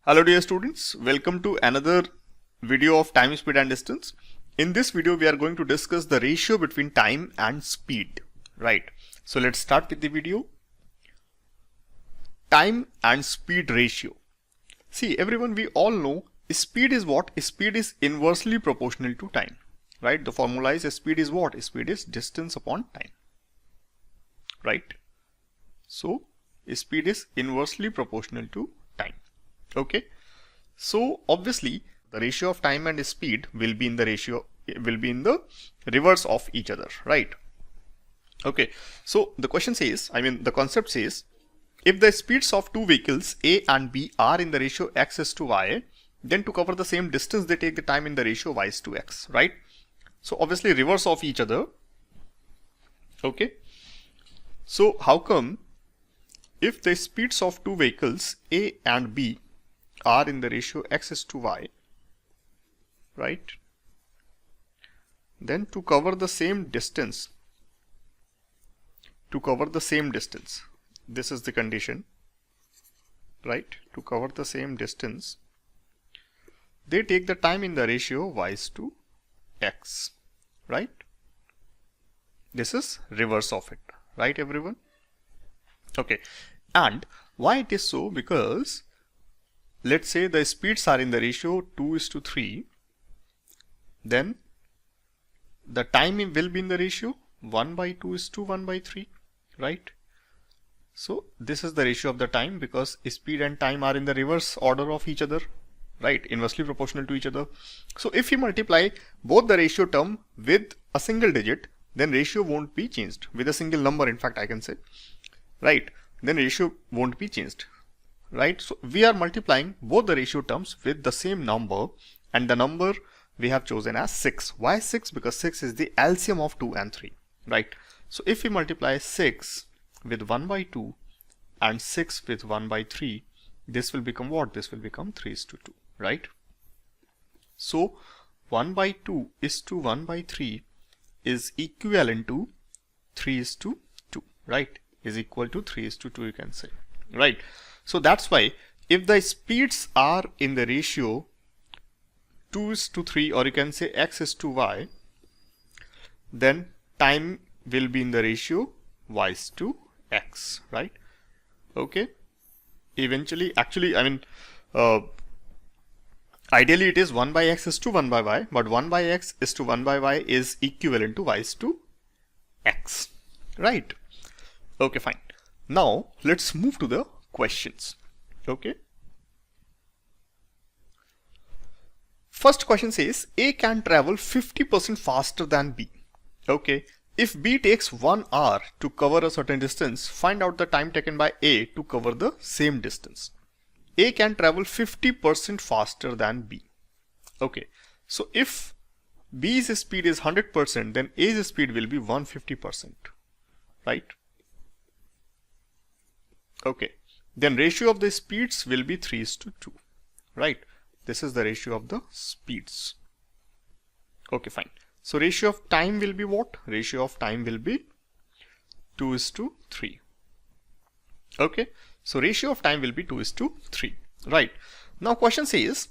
Hello dear students, welcome to another video of time, speed and distance. In this video we are going to discuss the ratio between time and speed, right? So let's start with the video. Time and speed ratio. See everyone, we all know speed is what? Speed is inversely proportional to time, right? The formula is speed is what? Speed is distance upon time, right? So speed is inversely proportional to time. Okay, so obviously the ratio of time and speed will be in the reverse of each other, right? Okay, so the question says, the concept says, if the speeds of two vehicles A and B are in the ratio x is to y, then to cover the same distance they take the time in the ratio y is to x, right? So obviously reverse of each other. Okay, so how come if the speeds of two vehicles A and B are in the ratio x is to y, right, then to cover the same distance, this is the condition, right? To cover the same distance they take the time in the ratio y is to x, right? This is reverse of it, right everyone? Okay, and why it is so? Because let's say the speeds are in the ratio 2 is to 3, then the time will be in the ratio 1 by 2 is to 1 by 3, right? So this is the ratio of the time, because speed and time are in the reverse order of each other, right? Inversely proportional to each other. So if you multiply both the ratio term with a single digit, then ratio won't be changed. With a single number, in fact, I can say, right? Then ratio won't be changed, right? So we are multiplying both the ratio terms with the same number, and the number we have chosen as 6. Why 6? Because 6 is the LCM of 2 and 3, right? So if we multiply 6 with 1 by 2 and 6 with 1 by 3, this will become what? This will become 3 is to 2, right? So 1 by 2 is to 1 by 3 is equivalent to 3 is to 2, right? Is equal to 3 is to 2, you can say, right? So that's why if the speeds are in the ratio 2 is to 3, or you can say x is to y, then time will be in the ratio y is to x, right? Okay, eventually, actually, ideally it is 1 by x is to 1 by y, but 1 by x is to 1 by y is equivalent to y is to x, right? Okay, fine. Now let's move to the questions. Okay, first question says A can travel 50% faster than B. Okay, if B takes 1 hour to cover a certain distance, find out the time taken by A to cover the same distance. A can travel 50% faster than B. Okay, so if B's speed is 100%, then A's speed will be 150%, right? Okay, then ratio of the speeds will be 3 is to 2, right? This is the ratio of the speeds. Okay, fine. So ratio of time will be what? Ratio of time will be 2 is to 3. Okay, so ratio of time will be 2 is to 3, right? Now question says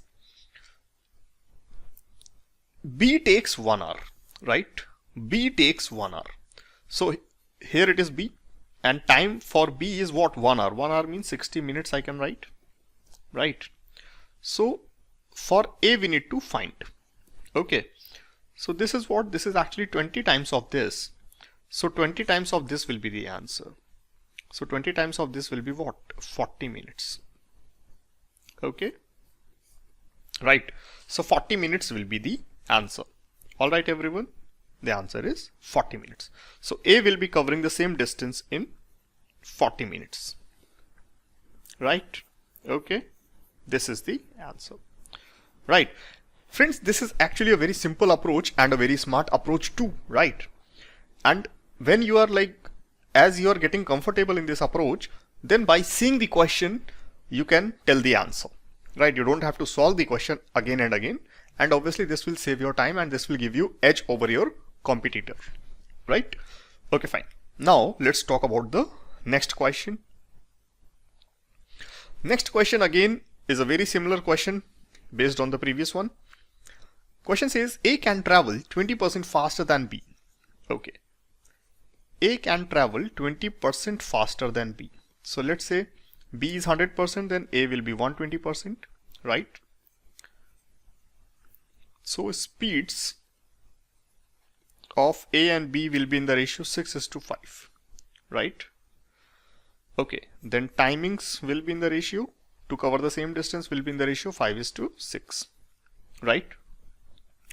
B takes 1 hour, right? B takes 1 hour. So here it is B, and time for B is what? 1 hour. 1 hour means 60 minutes, I can write, right? So for A we need to find. Okay, so this is what? This is actually 20 times of this. So 20 times of this will be the answer. So 20 times of this will be what? 40 minutes. Okay, right? So 40 minutes will be the answer. All right everyone, the answer is 40 minutes. So A will be covering the same distance in 40 minutes, right? Okay, this is the answer, right? Friends, this is actually a very simple approach and a very smart approach too, right? And when you are as you are getting comfortable in this approach, then by seeing the question you can tell the answer, right? You don't have to solve the question again and again, and obviously this will save your time and this will give you edge over your competitor, right? Okay, fine. Now let's talk about the next question. Next question again is a very similar question based on the previous one. Question says A can travel 20% faster than B. Okay. A can travel 20% faster than B. So let's say B is 100%, then A will be 120%, right? So speeds of A and B will be in the ratio 6:5, right? Okay, then timings will be in the ratio to cover the same distance will be in the ratio 5:6, right?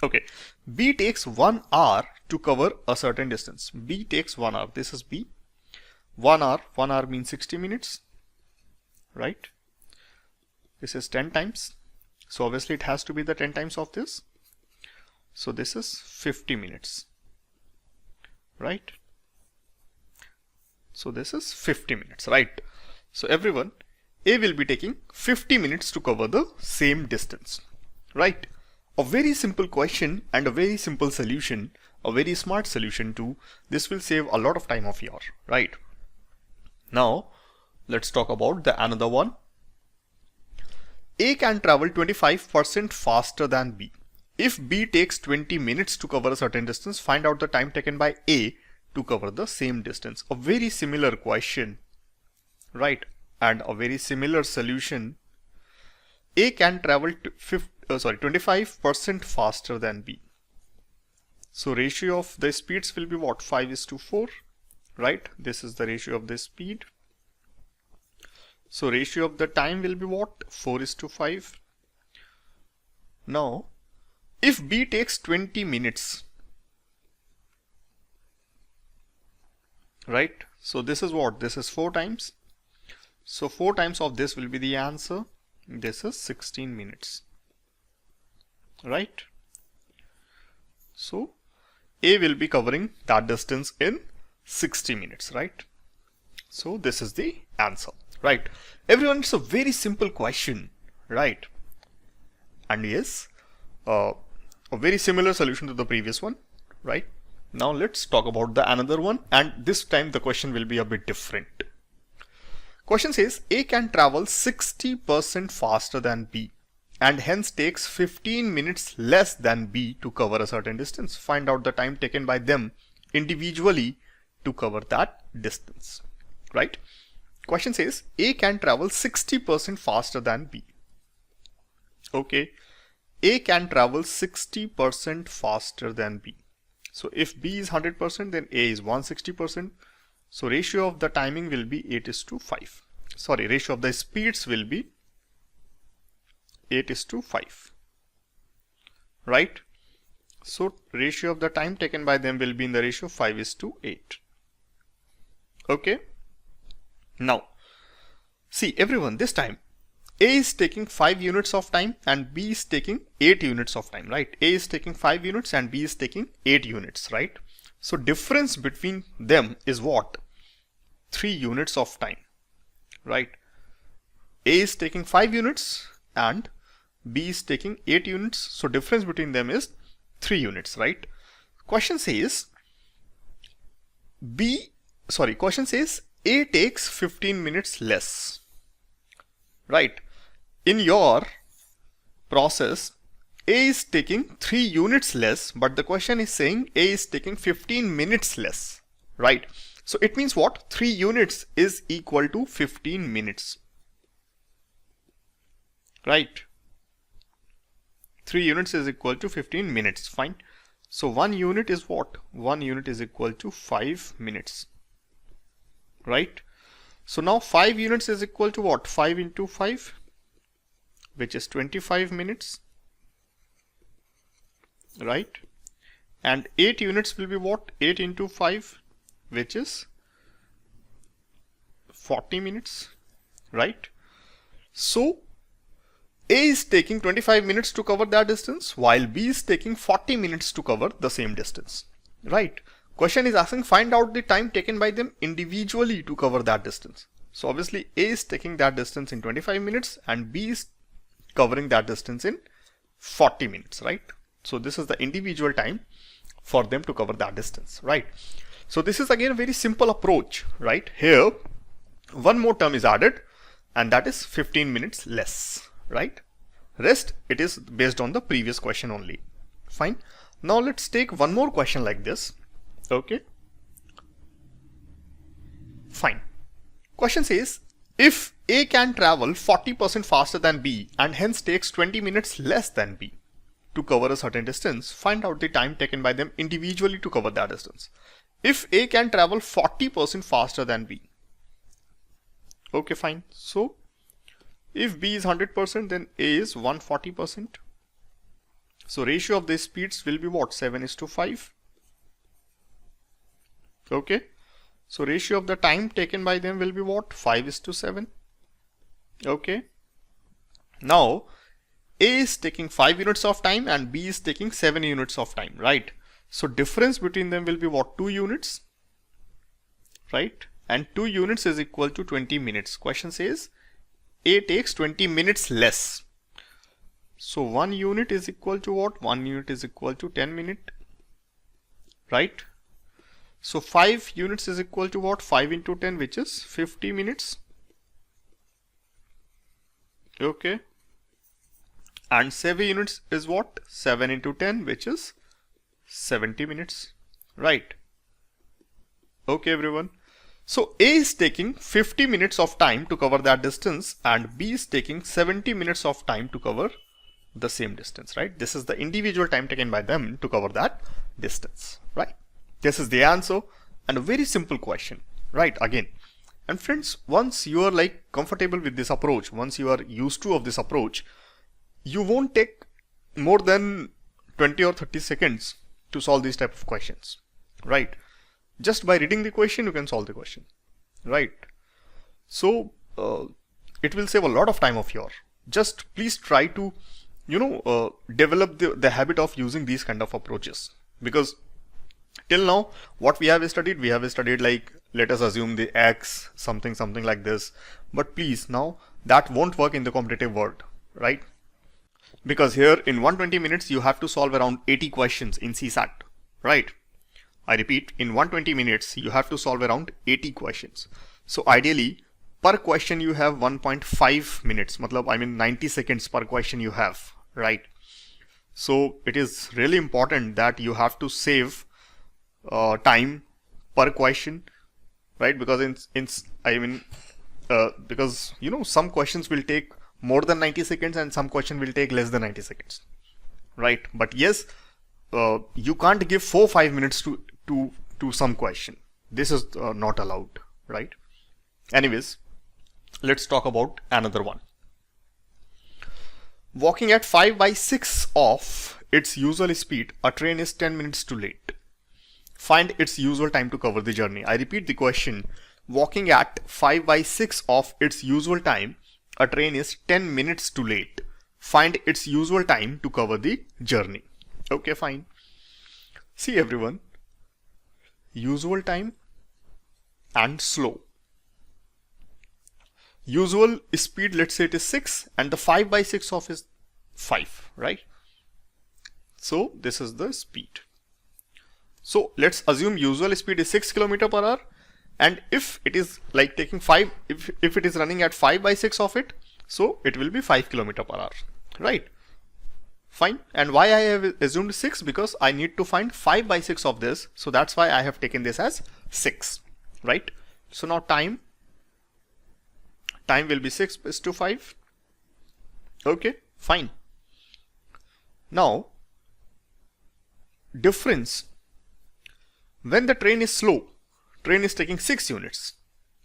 Okay, B takes 1 hour to cover a certain distance. B takes 1 hour. This is B. 1 hour means 60 minutes, right? This is 10 times. So obviously it has to be the 10 times of this. So this is 50 minutes, right? So this is 50 minutes, right? So everyone, A will be taking 50 minutes to cover the same distance, right? A very simple question and a very simple solution, a very smart solution too. This will save a lot of time of yours, right? Now, let's talk about the another one. A can travel 25% faster than B. If B takes 20 minutes to cover a certain distance, find out the time taken by A to cover the same distance. A very similar question, right? And a very similar solution. A can travel 25% faster than B. So ratio of the speeds will be what? 5:4, right? This is the ratio of the speed. So ratio of the time will be what? 4:5. Now, if B takes 20 minutes, right? So this is what? This is 4 times. So 4 times of this will be the answer. This is 16 minutes, right? So A will be covering that distance in 60 minutes, right? So this is the answer, right? Everyone, it's a very simple question, right? And yes, a very similar solution to the previous one, right? Now let's talk about the another one, and this time the question will be a bit different. Question says A can travel 60% faster than B and hence takes 15 minutes less than B to cover a certain distance. Find out the time taken by them individually to cover that distance, right? Question says A can travel 60% faster than B. Okay, A can travel 60% faster than B. So if B is 100%, then A is 160%. So ratio of the timing will be 8:5. Sorry, ratio of the speeds will be 8:5, right? So ratio of the time taken by them will be in the ratio 5:8. Okay. Now, see everyone, this time A is taking 5 units of time and B is taking 8 units of time, right? A is taking 5 units and B is taking 8 units, right? So difference between them is what? 3 units of time, right? A is taking 5 units and B is taking 8 units. So difference between them is 3 units, right? Question says A takes 15 minutes less, right? In your process, A is taking 3 units less, but the question is saying A is taking 15 minutes less, right? So it means what? 3 units is equal to 15 minutes, right? 3 units is equal to 15 minutes, fine. So 1 unit is what? 1 unit is equal to 5 minutes, right? So now 5 units is equal to what? 5 into 5, which is 25 minutes, right? And 8 units will be what? 8 into 5, which is 40 minutes, right? So A is taking 25 minutes to cover that distance, while B is taking 40 minutes to cover the same distance, right? Question is asking find out the time taken by them individually to cover that distance. So obviously A is taking that distance in 25 minutes and B is covering that distance in 40 minutes, right? So this is the individual time for them to cover that distance, right? So this is again a very simple approach, right? Here one more term is added and that is 15 minutes less, right? Rest, it is based on the previous question only. Fine. Now let's take one more question like this. Okay. Fine. Question says, if A can travel 40% faster than B and hence takes 20 minutes less than B to cover a certain distance, find out the time taken by them individually to cover that distance. If A can travel 40% faster than B. Okay, fine. So, if B is 100%, then A is 140%. So, ratio of these speeds will be what? 7:5. Okay. So, ratio of the time taken by them will be what? 5:7. Okay. Now, A is taking 5 units of time and B is taking 7 units of time, right? So, difference between them will be what? 2 units, right? And 2 units is equal to 20 minutes. Question says, A takes 20 minutes less. So, 1 unit is equal to what? 1 unit is equal to 10 minutes, right? So, 5 units is equal to what? 5 into 10, which is 50 minutes. Okay. And 7 units is what? 7 into 10, which is 70 minutes, right? Okay, everyone. So, A is taking 50 minutes of time to cover that distance and B is taking 70 minutes of time to cover the same distance, right? This is the individual time taken by them to cover that distance, right? This is the answer, and a very simple question, right? Again, and friends, once you are like comfortable with this approach, once you are used to of this approach, you won't take more than 20 or 30 seconds to solve these type of questions, right? Just by reading the question, you can solve the question, right? So, it will save a lot of time of yours. Just please try to, develop the habit of using these kind of approaches, because till now, what we have studied like, let us assume the X, something like this. But please, now that won't work in the competitive world, right? Because here in 120 minutes, you have to solve around 80 questions in CSAT, right? I repeat, in 120 minutes, you have to solve around 80 questions. So ideally, per question you have 1.5 minutes, I mean 90 seconds per question you have, right? So it is really important that you have to save time per question, right? Because because some questions will take more than 90 seconds and some question will take less than 90 seconds, right? But yes, you can't give 4-5 minutes to some question. This is not allowed, right? Anyways, let's talk about another one. Walking at 5/6 of its usual speed, a train is 10 minutes too late. Find its usual time to cover the journey. I repeat the question. Walking at 5/6 of its usual time, a train is 10 minutes too late. Find its usual time to cover the journey. Okay, fine. See everyone, usual time and slow. Usual speed, let's say it is 6 and the 5/6 of is 5, right? So this is the speed. So let's assume usual speed is 6 km/h, and if it is like taking 5, if it is running at 5/6 of it, so it will be 5 km/h, right? Fine. And why I have assumed 6? Because I need to find 5/6 of this, so that's why I have taken this as 6, right? So now time will be 6:5. Okay, fine. Now difference, when the train is slow, train is taking 6 units,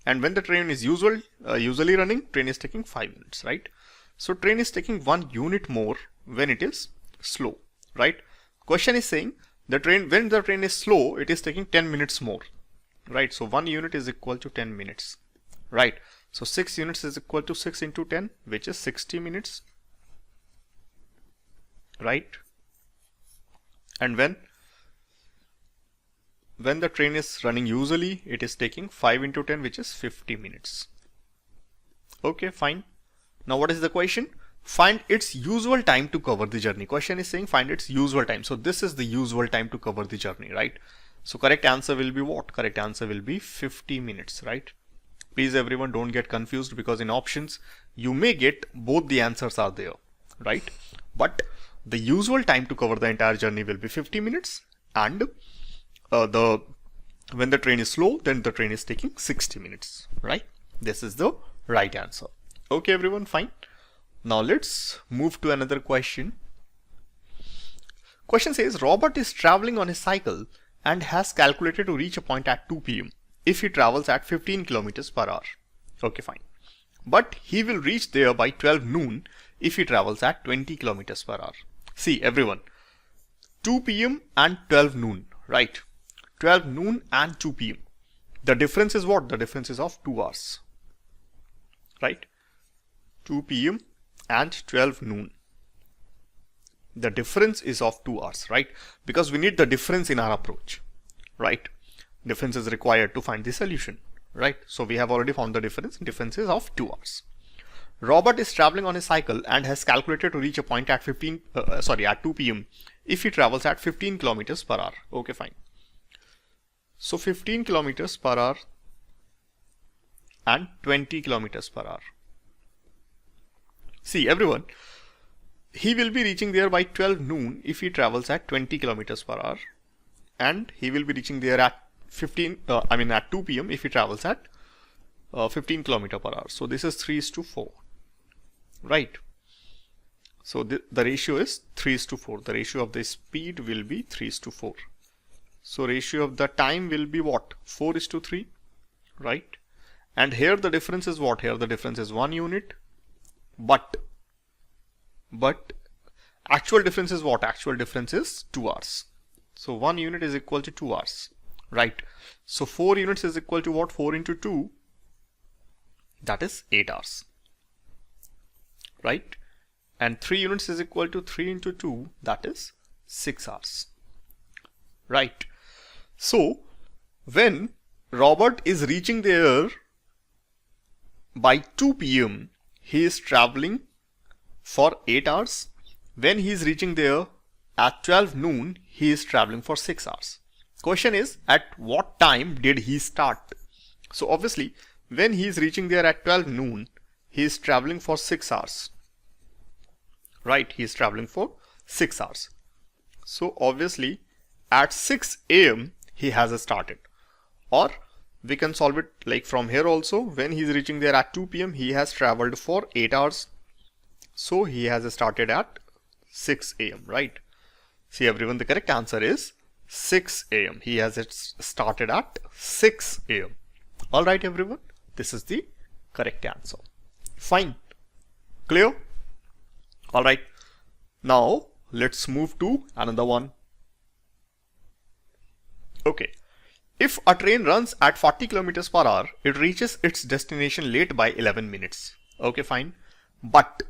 and when the train is usually running, train is taking 5 units, right? So train is taking 1 unit more when it is slow, right? Question is saying when the train is slow, it is taking 10 minutes more, right? So 1 unit is equal to 10 minutes, right? So 6 units is equal to 6 into 10, which is 60 minutes, right? And when the train is running usually, it is taking 5 into 10, which is 50 minutes. Okay, fine. Now what is the question? Find its usual time to cover the journey. Question is saying find its usual time. So this is the usual time to cover the journey, right? So correct answer will be what? Correct answer will be 50 minutes, right? Please everyone, don't get confused, because in options you may get both the answers are there, right? But the usual time to cover the entire journey will be 50 minutes, and when the train is slow, then the train is taking 60 minutes, right? This is the right answer. Okay everyone, fine. Now let's move to another question. Question says Robert is traveling on a cycle and has calculated to reach a point at 2 p.m. if he travels at 15 kilometers per hour. Okay, fine. But he will reach there by 12 noon if he travels at 20 kilometers per hour. See everyone, 2 p.m. and 12 noon, right? 12 noon and 2 p.m. The difference is what? The difference is of 2 hours, right? 2 p.m. and 12 noon. The difference is of 2 hours, right? Because we need the difference in our approach, right? Difference is required to find the solution, right? So we have already found the difference. Difference is of 2 hours. Robert is traveling on a cycle and has calculated to reach a point at 2 p.m. if he travels at 15 kilometers per hour. Okay, fine. So 15 kilometers per hour and 20 kilometers per hour. See everyone, he will be reaching there by 12 noon if he travels at 20 kilometers per hour, and he will be reaching there at 2 p.m. if he travels at 15 kilometers per hour. So this is 3:4, right? So the ratio is 3:4. The ratio of the speed will be 3:4. So ratio of the time will be what? 4:3, right? And here the difference is what? Here the difference is 1 unit. But actual difference is what? Actual difference is 2 hours. So 1 unit is equal to 2 hours, right? So 4 units is equal to what? 4 into 2, that is 8 hours, right? And 3 units is equal to 3 into 2, that is 6 hours, right? So when Robert is reaching there by 2 p.m. he is traveling for 8 hours. When he is reaching there at 12 noon, he is traveling for 6 hours. Question is, at what time did he start? So obviously, when he is reaching there at 12 noon, he is traveling for 6 hours, right? He is traveling for 6 hours. So obviously, at 6 a.m. he has started. Or we can solve it like from here also. When he is reaching there at 2 p.m. he has traveled for 8 hours. So he has started at 6 a.m. right? See everyone, the correct answer is 6 a.m. He has started at 6 a.m. Alright everyone, this is the correct answer. Fine. Clear? Alright. Now let's move to another one. Okay. If a train runs at 40 kilometers per hour, it reaches its destination late by 11 minutes. Okay, fine. But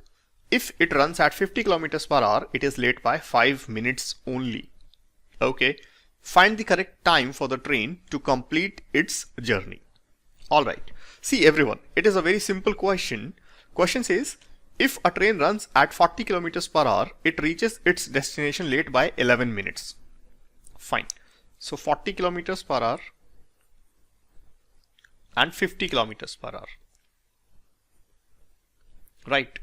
if it runs at 50 kilometers per hour, it is late by 5 minutes only. Okay. Find the correct time for the train to complete its journey. Alright. See everyone, it is a very simple question. Question says, if a train runs at 40 kilometers per hour, it reaches its destination late by 11 minutes. Fine. So 40 kilometers per hour and 50 kilometers per hour, right?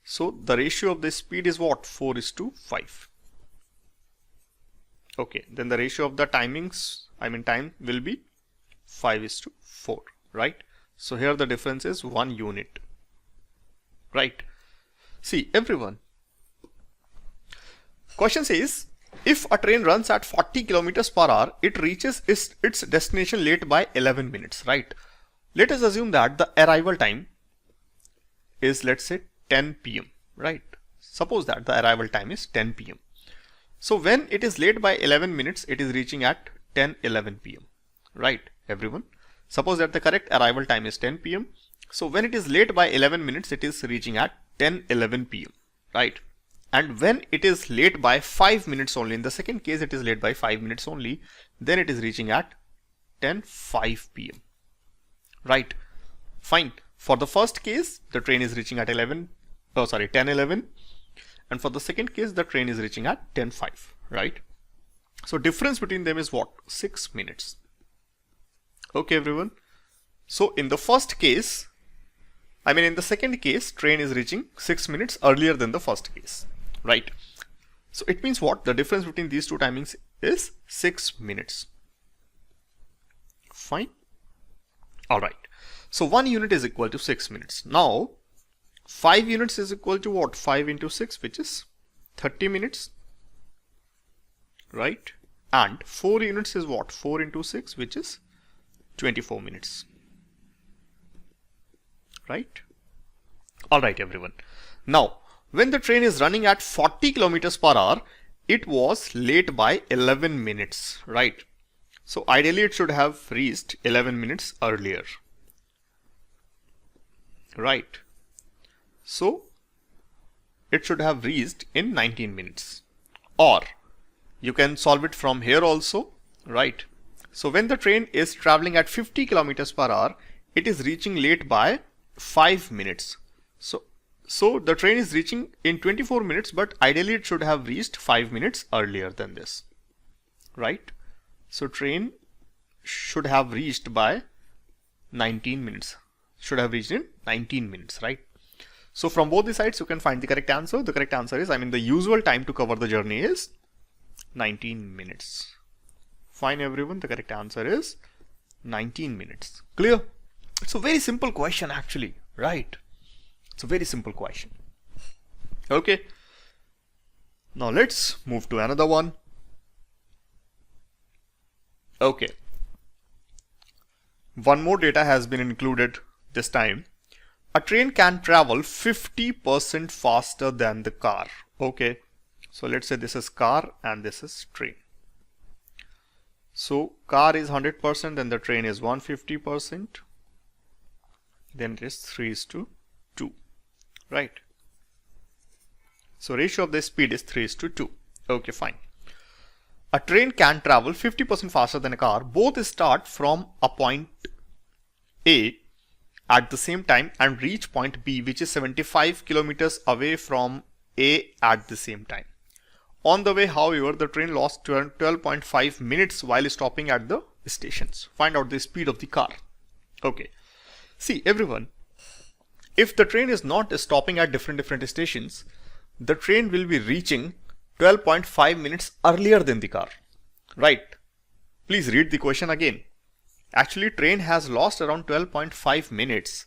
So the ratio of the speed is what? 4:5. Okay, then the ratio of the timings, time will be 5:4, right? So here the difference is 1 unit, right? See everyone, question says, if a train runs at 40 kilometers per hour, it reaches its destination late by 11 minutes, right? Let us assume that the arrival time is, let's say, 10 p.m., right? Suppose that the arrival time is 10 p.m. So when it is late by 11 minutes, it is reaching at 10:11 p.m., right, everyone? Suppose that the correct arrival time is 10 p.m. So when it is late by 11 minutes, it is reaching at 10:11 p.m., right? And when it is late by 5 minutes only, in the second case it is late by 5 minutes only, then it is reaching at 10:05 p.m. Right? Fine. For the first case, the train is reaching at 10:11, and for the second case, the train is reaching at 10:05. Right? So difference between them is what? 6 minutes. Okay, everyone. So in the first case, in the second case, train is reaching 6 minutes earlier than the first case, right? So it means what? The difference between these two timings is 6 minutes. Fine. Alright. So 1 unit is equal to 6 minutes. Now 5 units is equal to what? 5 into 6, which is 30 minutes. Right? And 4 units is what? 4 into 6, which is 24 minutes. Right? Alright everyone. Now, when the train is running at 40 kilometers per hour, it was late by 11 minutes. Right? So ideally it should have reached 11 minutes earlier. Right? So it should have reached in 19 minutes. Or you can solve it from here also, right? So when the train is traveling at 50 kilometers per hour, it is reaching late by 5 minutes. So the train is reaching in 24 minutes, but ideally it should have reached 5 minutes earlier than this, right? So train should have reached by 19 minutes, should have reached in 19 minutes, right? So from both the sides you can find the correct answer. The correct answer is, the usual time to cover the journey is 19 minutes. Fine everyone, the correct answer is 19 minutes. Clear? It's a very simple question actually, right? It's a very simple question. Okay. Now let's move to another one. Okay. One more data has been included this time. A train can travel 50% faster than the car. Okay. So let's say this is car and this is train. So car is 100%, then the train is 150%. Then it is 3:2. Right? So ratio of the speed is 3:2. Okay, fine. A train can travel 50% faster than a car. Both start from a point A at the same time and reach point B, which is 75 kilometers away from A at the same time. On the way, however, the train lost 12.5 minutes while stopping at the stations. Find out the speed of the car. Okay. See everyone, if the train is not stopping at different stations, the train will be reaching 12.5 minutes earlier than the car. Right? Please read the question again. Actually, train has lost around 12.5 minutes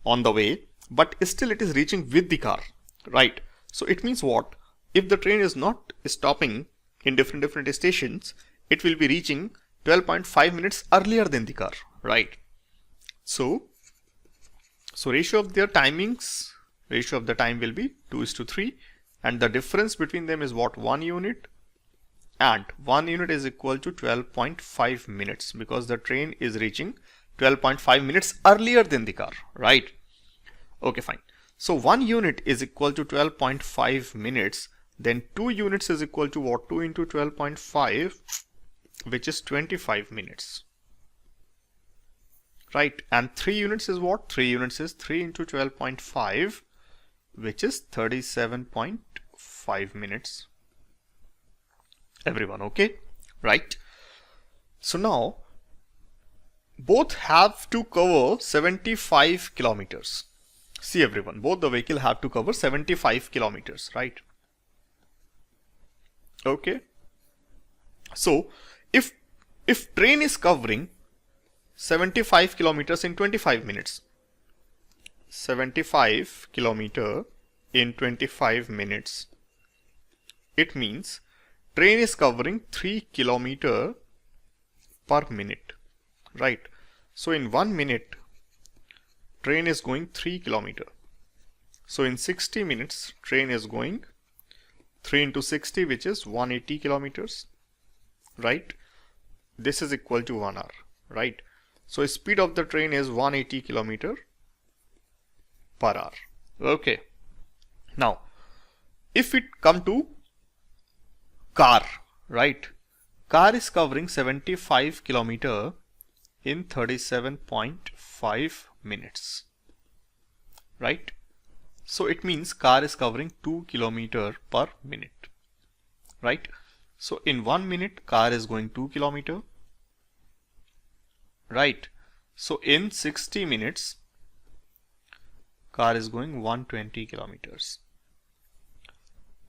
on the way, but still it is reaching with the car. Right? So it means what? If the train is not stopping in different stations, it will be reaching 12.5 minutes earlier than the car. Right? So ratio of their timings, ratio of the time will be 2:3, and the difference between them is what? 1 unit, and 1 unit is equal to 12.5 minutes because the train is reaching 12.5 minutes earlier than the car, right? Okay, fine. So 1 unit is equal to 12.5 minutes, then 2 units is equal to what? 2 into 12.5, which is 25 minutes. Right, and 3 units is what? 3 units is 3 into 12.5, which is 37.5 minutes. Everyone okay? Right. So now both have to cover 75 kilometers. See everyone, both the vehicle have to cover 75 kilometers, right? Okay. So if train is covering 75 kilometers in 25 minutes, 75 kilometer in 25 minutes, it means train is covering 3 kilometer per minute, right? So in 1 minute train is going 3 kilometer. So in 60 minutes train is going 3 into 60, which is 180 kilometers, right? This is equal to 1 hour, right? So speed of the train is 180 kilometer per hour. Okay. Now, if it come to car, right? Car is covering 75 kilometer in 37.5 minutes, right? So it means car is covering 2 kilometer per minute, right? So in 1 minute car is going 2 kilometer, right? So in 60 minutes, car is going 120 kilometers.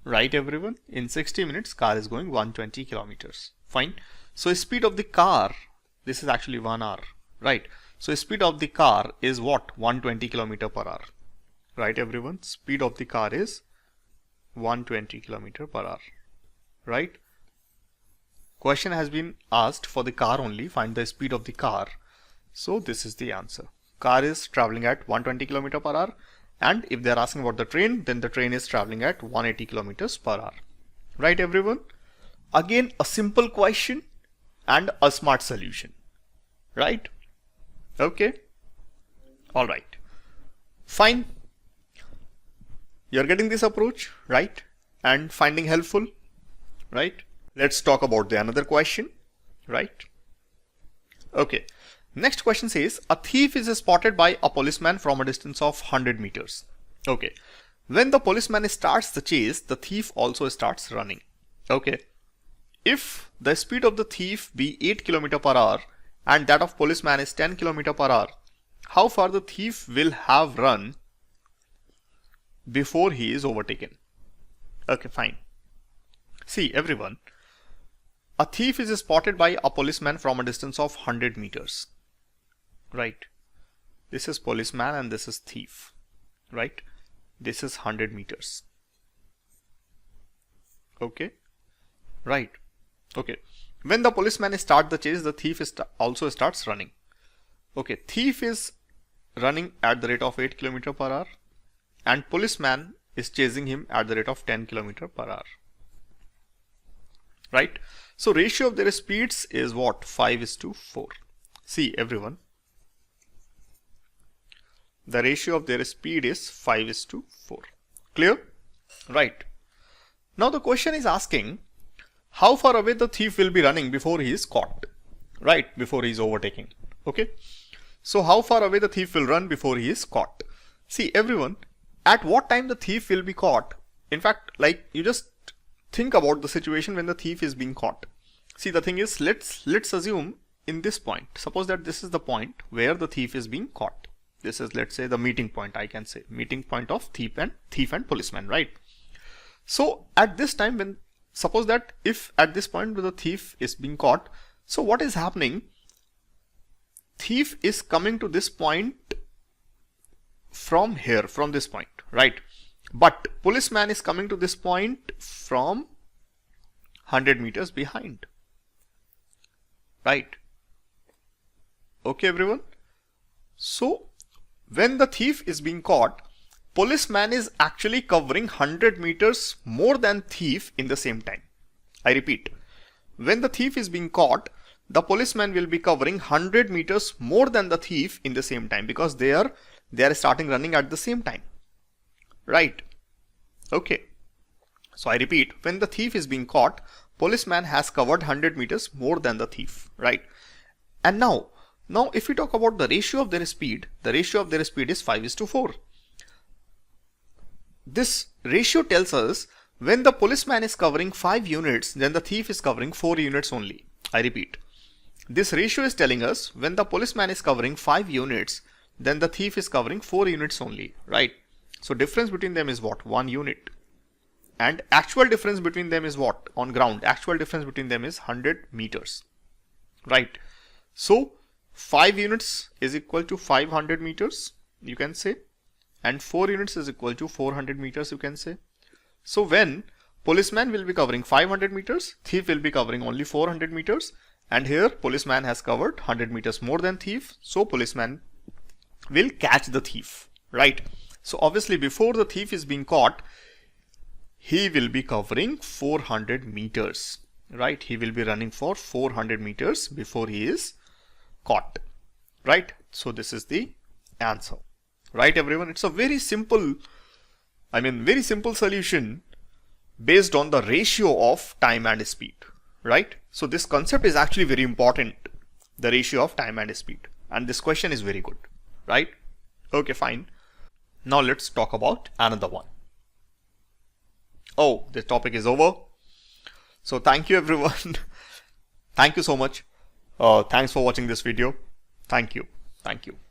Right everyone? In 60 minutes, car is going 120 kilometers. Fine. So speed of the car, this is actually 1 hour, right? So speed of the car is what? 120 kilometer per hour. Right everyone? Speed of the car is 120 kilometer per hour, right? Question has been asked for the car only, find the speed of the car. So this is the answer. Car is traveling at 120 km per hour, and if they are asking about the train, then the train is traveling at 180 kilometers per hour. Right everyone? Again, a simple question and a smart solution. Right? Okay. Alright. Fine. You're getting this approach, right? And finding helpful, right? Let's talk about the another question, right? Okay. Next question says, a thief is spotted by a policeman from a distance of 100 meters. Okay. When the policeman starts the chase, the thief also starts running. Okay. If the speed of the thief be 8 km per hour and that of policeman is 10 km per hour, how far the thief will have run before he is overtaken? Okay, fine. See everyone, a thief is spotted by a policeman from a distance of 100 meters. Right? This is policeman and this is thief. Right? This is 100 meters. Okay? Right. Okay. When the policeman starts the chase, the thief also starts running. Okay. Thief is running at the rate of 8 km per hour and policeman is chasing him at the rate of 10 km per hour. Right? So ratio of their speeds is what? 5:4. See everyone. The ratio of their speed is 5:4. Clear? Right. Now the question is asking how far away the thief will be running before he is caught. Right? Before he is overtaken. Okay. So how far away the thief will run before he is caught? See everyone, at what time the thief will be caught? In fact, like you just think about the situation when the thief is being caught. See, the thing is, let's assume in this point, suppose that this is the point where the thief is being caught. This is, let's say, the meeting point, I can say meeting point of thief and policeman, right? So at this time, when suppose that if at this point where the thief is being caught, so what is happening? Thief is coming to this point from here, from this point, right? But policeman is coming to this point from 100 meters behind. Right? Okay everyone? So when the thief is being caught, policeman is actually covering 100 meters more than thief in the same time. I repeat, when the thief is being caught, the policeman will be covering 100 meters more than the thief in the same time, because they are starting running at the same time. Right? Okay. So I repeat, when the thief is being caught, policeman has covered 100 meters more than the thief. Right? And now if we talk about the ratio of their speed, the ratio of their speed is 5:4. This ratio tells us when the policeman is covering 5 units, then the thief is covering 4 units only. I repeat, this ratio is telling us when the policeman is covering 5 units, then the thief is covering 4 units only, right? So difference between them is what? 1 unit. And actual difference between them is what? On ground, actual difference between them is 100 meters, right? So 5 units is equal to 500 meters, you can say, and 4 units is equal to 400 meters, you can say. So when policeman will be covering 500 meters, thief will be covering only 400 meters, and here policeman has covered 100 meters more than thief, so policeman will catch the thief, right? So obviously before the thief is being caught, he will be covering 400 meters, right? He will be running for 400 meters before he is caught, right? So this is the answer, right everyone? It's a very simple, very simple solution based on the ratio of time and speed, right? So this concept is actually very important, the ratio of time and speed, and this question is very good, right? Okay, fine. Now let's talk about another one. Oh, the topic is over. So thank you everyone. Thank you so much. Thanks for watching this video. Thank you. Thank you.